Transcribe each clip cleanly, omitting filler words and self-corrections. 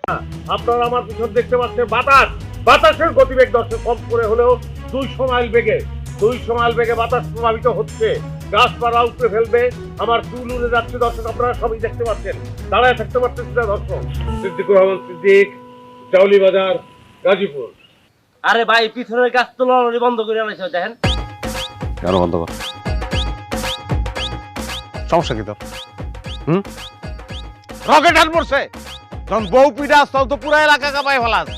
আপনারা আমার পিছন দেখতে পাচ্ছেন বাতাসের গতিবেগ দর্শক কম করে হলেও 200 মাইল বেগে বাতাস প্রভাবিত হচ্ছে। গাছপালা উপড়ে ফেলবে, আমার চুল উড়ে যাচ্ছে দর্শক, আপনারা সবই দেখতে পাচ্ছেন, দাঁড়ায় থাকতে পারছেন না দর্শক। সিদ্দিকুর রহমান সিদ্দিক, চাউলি বাজার, গাজীপুর। আরে ভাই পিছনের গাছ তো লড়ানি বন্ধ করে আনাইছে দেখেন। কেন বন্ধ কর? সমস্যা কি তো? রকেট হান পড়ছে, যখন বউ পিঠা আসতাও তো পুরা এলাকা কাঁপাই ফেলাস,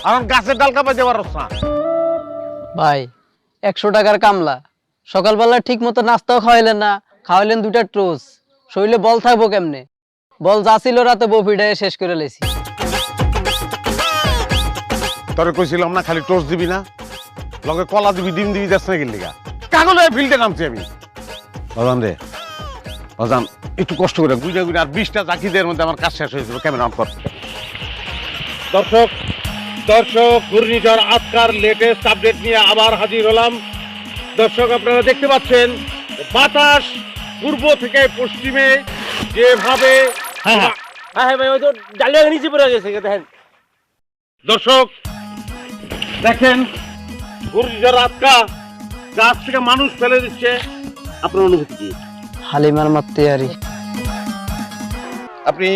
আর গাছের ডাল কাঁপাই দেওয়ার না। ভাই 100 টাকার কামলা, সকালবেলা ঠিক মতো নাস্তাও খাওয়াইলেন না, খাওয়াইলেন 2টা টোস, শরীরে বল থাকবো কেমনে? বল যা ছিল রাতে বউ পিঠায় শেষ করে লেছি। তোরে কইছিলাম না খালি টোস্ট দিবি না, লগে কলা দিবি, ডিম দিবি, যাস না গেলি গা কাগজে ফিল্ডে নামছি আমি। বাজান রে বাজান, একটু কষ্ট করে গুইজা আর 20টা চাকিদের মধ্যে আমার কাজ শেষ হয়ে যাবে। ক্যামেরা অন কর। দর্শক ঘূর্ণিঝড় আজকার লেটেস্ট আপডেট নিয়ে আবার হাজির হলাম। দর্শক আপনারা দেখতে পাচ্ছেন বাতাস পূর্ব থেকে পশ্চিমে যেভাবে হ্যাঁ ভাই ওই তো ডালিয়া নিচে পড়ে গেছে দেখেন। দর্শক দেখেন ঘূর্ণিঝড় আজকা গাছ থেকে মানুষ ফেলে দিচ্ছে, আপনার অনুভূতি কি? হালিমার মাত্তিয়ারি। আপনি